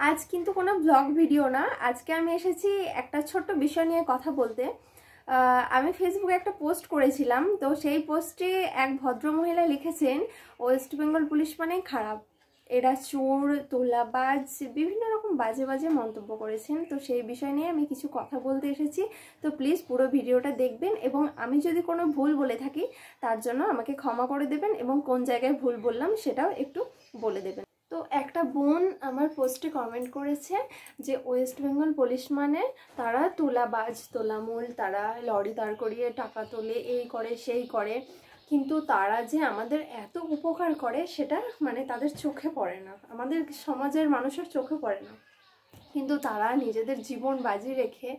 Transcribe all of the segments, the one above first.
আজ কিন্তু কোনো ব্লগ ভিডিও না, আজকে আমি এসেছি একটা ছোট্ট বিষয় নিয়ে কথা বলতে। আমি ফেসবুকে একটা পোস্ট করেছিলাম, তো সেই পোস্টে এক ভদ্রমহিলা লিখেছেন ওয়েস্ট বেঙ্গল পুলিশ মানেই খারাপ, এরা চোর, তোলাবাজ, বিভিন্ন রকম বাজে বাজে মন্তব্য করেছেন। তো সেই বিষয় নিয়ে আমি কিছু কথা বলতে এসেছি। তো প্লিজ পুরো ভিডিওটা দেখবেন এবং আমি যদি কোনো ভুল বলে থাকি তার জন্য আমাকে ক্ষমা করে দেবেন এবং কোন জায়গায় ভুল বললাম সেটাও একটু বলে দেবেন। তো একটা বোন আমার পোস্টে কমেন্ট করেছে যে ওয়েস্ট বেঙ্গল পুলিশ মানে তারা তোলাবাজ, তোলামূল, তারা লরি দাঁড় করিয়ে টাকা তোলে, এই করে সেই করে, কিন্তু তারা যে আমাদের এত উপকার করে সেটা মানে তাদের চোখে পড়ে না, আমাদের সমাজের মানুষের চোখে পড়ে না। কিন্তু তারা নিজেদের জীবন বাজি রেখে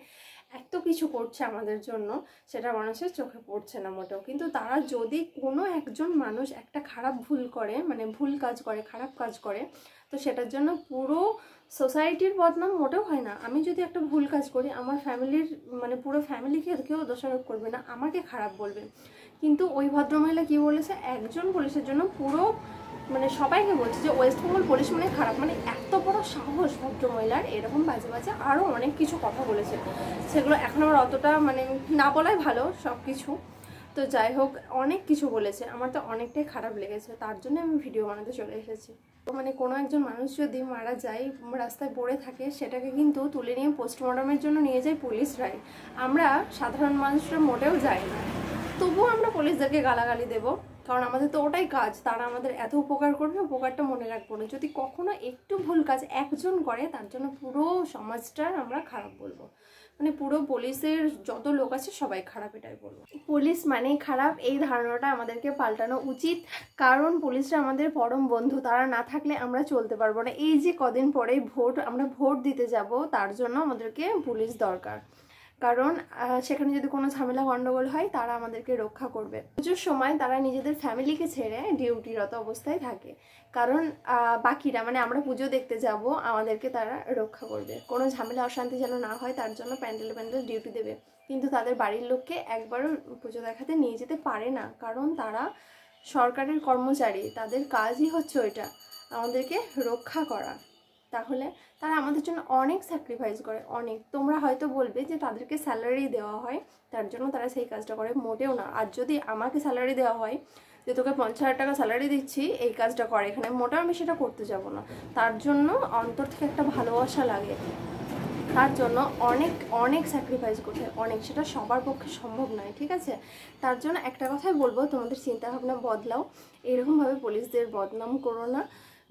এত কিছু করছে আমাদের জন্য, সেটা মানুষের চোখে পড়ছে না মোটেও। কিন্তু তারা যদি কোনো একজন মানুষ একটা খারাপ ভুল করে, মানে ভুল কাজ করে, খারাপ কাজ করে, তো সেটার জন্য পুরো সোসাইটির বদনাম মোটেও হয় না। আমি যদি একটা ভুল কাজ করি, আমার ফ্যামিলির মানে পুরো ফ্যামিলিকে কেউ দোষারোপ করবে না, আমাকে খারাপ বলবে। কিন্তু ওই ভদ্রমহিলা কি বলেছে, একজন পুলিশের জন্য পুরো মানে সবাইকে বলছে যে ওয়েস্ট বেঙ্গল পুলিশ মানে খারাপ। মানে এত বড় সাহস ভদ্রমহিলার, এরকম বাজে বাজে আরও অনেক কিছু কথা বলেছে, সেগুলো এখন আমার অতটা মানে না বলাই ভালো সব কিছু। তো যাই হোক, অনেক কিছু বলেছে, আমার তো অনেকটাই খারাপ লেগেছে, তার জন্য আমি ভিডিও বানাতে চলে এসেছি। মানে কোনো একজন মানুষ যদি মারা যায়, রাস্তায় পড়ে থাকে, সেটাকে কিন্তু তুলে নিয়ে পোস্টমর্টমের জন্য নিয়ে যায় পুলিশরাই, আমরা সাধারণ মানুষরা মোটেও যাই না। তবুও আমরা পুলিশদেরকে গালাগালি দেবো, কারণ আমাদের তো ওটাই কাজ, তারা আমাদের এত উপকার করবে, উপকারটা মনে রাখবো না। যদি কখনো একটু ভুল কাজ একজন করে, তার জন্য পুরো সমাজটার আমরা খারাপ বলবো, মানে পুরো পুলিশের যত লোক আছে সবাই খারাপ, এটাই বলবো। পুলিশ মানেই খারাপ, এই ধারণাটা আমাদেরকে পাল্টানো উচিত, কারণ পুলিশরা আমাদের পরম বন্ধু, তারা না থাকলে আমরা চলতে পারবো না। এই যে কদিন পরেই ভোট, আমরা ভোট দিতে যাব, তার জন্য আমাদেরকে পুলিশ দরকার, কারণ সেখানে যদি কোনো ঝামেলা গন্ডগোল হয় তারা আমাদেরকে রক্ষা করবে। পুজোর সময় তারা নিজেদের ফ্যামিলিকে ছেড়ে ডিউটিরত অবস্থায় থাকে, কারণ বাকিরা মানে আমরা পুজো দেখতে যাব, আমাদেরকে তারা রক্ষা করবে, কোনো ঝামেলা অশান্তি যেন না হয় তার জন্য প্যান্ডেল ডিউটি দেবে। কিন্তু তাদের বাড়ির লোককে একবারও পুজো দেখাতে নিয়ে যেতে পারে না, কারণ তারা সরকারের কর্মচারী, তাদের কাজই হচ্ছে ওইটা, আমাদেরকে রক্ষা করা। তাহলে তারা আমাদের জন্য অনেক স্যাক্রিফাইস করে, অনেক। তোমরা হয়তো বলবে যে তাদেরকে স্যালারি দেওয়া হয় তার জন্য তারা সেই কাজটা করে, মোটেও না। আর যদি আমাকে স্যালারি দেওয়া হয় যে তোকে 50,000 টাকা স্যালারি দিচ্ছি এই কাজটা করে এখানে, মোটেও আমি সেটা করতে যাব না। তার জন্য অন্তর থেকে একটা ভালোবাসা লাগে, তার জন্য অনেক অনেক স্যাক্রিফাইস করতে হয়, অনেক। সেটা সবার পক্ষে সম্ভব নয়, ঠিক আছে? তার জন্য একটা কথাই বলবো, তোমাদের চিন্তাভাবনা বদলাও, এরকমভাবে পুলিশদের বদনাম করো না,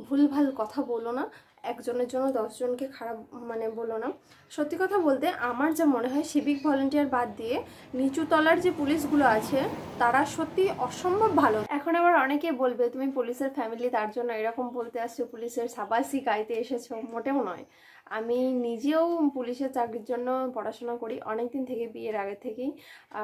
ভুলভাল কথা বলো না, একজনের জন্য 10 জনকে খারাপ মানে বলো না। সত্যি কথা বলতে আমার যা মনে হয়, সিভিক ভলেন্টিয়ার বাদ দিয়ে নিচু তলার যে পুলিশগুলো আছে তারা সত্যি অসম্ভব ভালো। এখন আবার অনেকে বলবে তুমি পুলিশের ফ্যামিলি তার জন্য এরকম বলতে আসছো, পুলিশের সাবাসি গাইতে এসেছো, মোটেও নয়। আমি নিজেও পুলিশের চাকরির জন্য পড়াশোনা করি অনেক দিন থেকে, বিয়ের আগে থেকেই।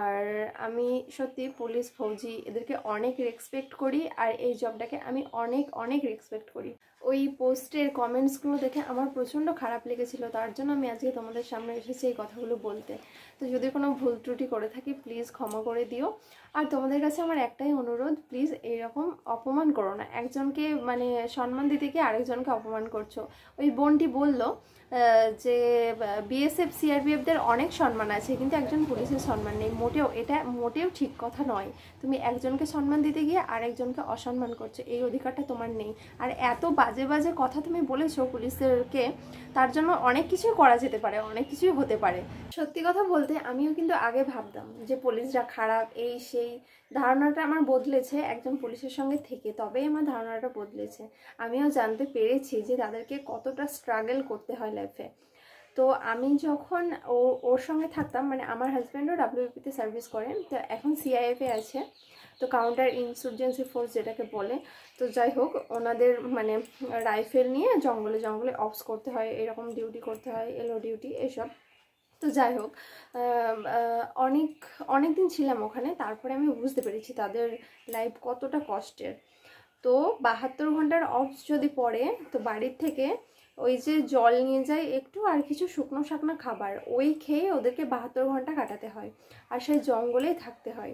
আর আমি সত্যি পুলিশ, ফৌজি এদেরকে অনেক রেসপেক্ট করি, আর এই জবটাকে আমি অনেক অনেক রেসপেক্ট করি। ওই পোস্টের কমেন্টসগুলো দেখে আমার প্রচণ্ড খারাপ লেগেছিল, তার জন্য আমি আজকে তোমাদের সামনে এসেছি এই কথাগুলো বলতে। তো যদি কোনো ভুল ত্রুটি করে থাকি প্লিজ ক্ষমা করে দিও। আর তোমাদের কাছে আমার একটাই অনুরোধ, প্লিজ এইরকম অপমান করো না, একজনকে মানে সম্মান দিতে গিয়ে আরেকজনকে অপমান করছো। ওই বোনটি বলল যে বিএসএফ সিআরপিএফদের অনেক সম্মান আছে কিন্তু একজন পুলিশের সম্মান নেই, মোটেও এটা মোটেও ঠিক কথা নয়। তুমি একজনকে সম্মান দিতে গিয়ে আরেকজনকে অসম্মান করছো, এই অধিকারটা তোমার নেই। আর এত বাজে বাজে কথা তুমি বলেছো পুলিশদেরকে, তার জন্য অনেক কিছুই করা যেতে পারে, অনেক কিছুই হতে পারে। সত্যি কথা বলতে আমিও কিন্তু আগে ভাবতাম যে পুলিশরা খারাপ, এই সেই। ধারণাটা আমার বদলেছে একজন পুলিশের সঙ্গে থেকে, তবেই আমার ধারণাটা বদলেছে। আমিও জানতে পেরেছি যে তাদেরকে কতটা স্ট্রাগল করতে হয় লাইফে। তো আমি যখন ওর সঙ্গে থাকতাম, মানে আমার হাজব্যান্ডও ডাব্লিউপিতে সার্ভিস করেন, তো এখন সিআইএফে আছে, তো কাউন্টার ইনসার্জেন্সি ফোর্স যেটাকে বলে। তো যাই হোক, ওনাদের মানে রাইফেল নিয়ে জঙ্গলে জঙ্গলে অপস করতে হয়, এরকম ডিউটি করতে হয়, এলো ডিউটি এসব। তো যাই হোক, অনেক অনেক দিন ছিলাম ওখানে, তারপরে আমি বুঝতে পেরেছি তাদের লাইফ কতটা কষ্টের। তো 72 ঘন্টার অফস যদি পড়ে, তো বাড়ির থেকে ওই যে জল নিয়ে যায় একটু, আর কিছু শুকনো শাকনো খাবার, ওই খেয়ে ওদেরকে 72 ঘন্টা কাটাতে হয়, আর সেই জঙ্গলেই থাকতে হয়।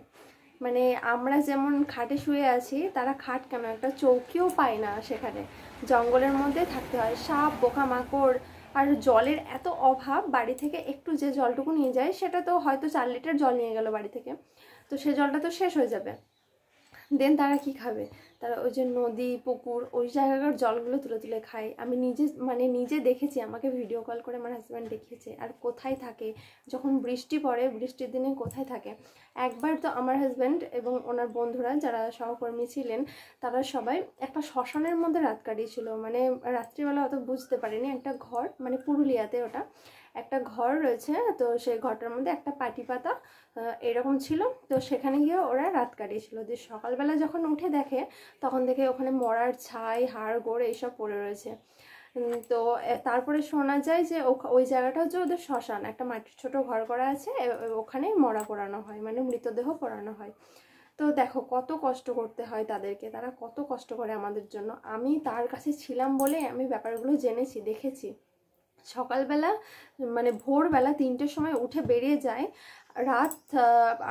মানে আমরা যেমন খাটে শুয়ে আছি, তারা খাট কেন, একটা চৌকিও পায় না সেখানে, জঙ্গলের মধ্যে থাকতে হয়, সাপ পোকামাকড়। আর জলের এত অভাব, বাড়ি থেকে একটু যে জলটুকু নিয়ে যায় সেটা তো হয়তো 4 লিটার জল নিয়ে গেল বাড়ি থেকে, তো সে জলটা তো শেষ হয়ে যাবে। দেন তারা কি খাবে? তারা ওই যে নদী পুকুর ওই জায়গার জলগুলো তুলে তুলে খায়। আমি নিজে দেখেছি, আমাকে ভিডিও কল করে আমার হাজব্যান্ড দেখিয়েছে। আর কোথায় থাকে যখন বৃষ্টি পড়ে, বৃষ্টির দিনে কোথায় থাকে। একবার তো আমার হাজব্যান্ড এবং ওনার বন্ধুরা যারা সহকর্মী ছিলেন, তারা সবাই একটা শ্মশানের মধ্যে রাত কাটিয়েছিল। মানে রাত্রিবেলা অত বুঝতে পারিনি, একটা ঘর, মানে পুরুলিয়াতে ওটা একটা ঘর রয়েছে, তো সেই ঘরটার মধ্যে একটা পাটি পাতা এরকম ছিল, তো সেখানে গিয়ে ওরা রাত কাটিয়েছিল। যে সকালবেলা যখন উঠে দেখে, তখন দেখে ওখানে মরার ছাই, হাড় গোড় এইসব পড়ে রয়েছে। তো তারপরে শোনা যায় যে ওই জায়গাটা হচ্ছে ওদের শ্মশান, একটা মাটির ছোট ঘর করা আছে, ওখানে মরা পোড়ানো হয়, মানে মৃতদেহ পোড়ানো হয়। তো দেখো কত কষ্ট করতে হয় তাদেরকে, তারা কত কষ্ট করে আমাদের জন্য। আমি তার কাছে ছিলাম বলে আমি ব্যাপারগুলো জেনেছি, দেখেছি। সকালবেলা মানে ভোরবেলা 3টের সময় উঠে বেরিয়ে যায়, রাত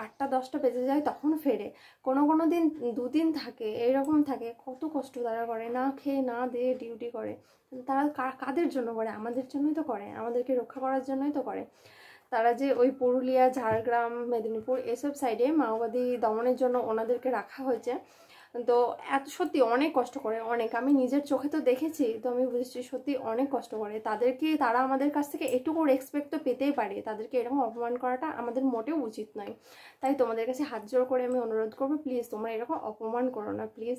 8টা 10টা বেজে যায় তখন ফেরে। কোনো দিন 2 দিন থাকে, এরকম থাকে। কত কষ্ট তারা করে, না খেয়ে না দিয়ে ডিউটি করে। তারা কাদের জন্য করে? আমাদের জন্যই তো করে, আমাদেরকে রক্ষা করার জন্যই তো করে। তারা যে ওই পুরুলিয়া, ঝাড়গ্রাম, মেদিনীপুর এসব সাইডে মাওবাদী দমনের জন্য ওনাদেরকে রাখা হয়েছে, তো এত সত্যি অনেক কষ্ট করে, অনেক। আমি নিজের চোখে তো দেখেছি, তো আমি বুঝেছি সত্যি অনেক কষ্ট করে। তারা আমাদের কাছ থেকে এটুকু রেসপেক্ট তো পেতেই পারে, তাদেরকে এরকম অপমান করাটা আমাদের মোটেও উচিত নয়। তাই তোমাদের কাছে হাত জোড় করে আমি অনুরোধ করবো, প্লিজ তোমরা এরকম অপমান করো না, প্লিজ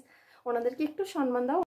ওনাদেরকে একটু সম্মান দাও।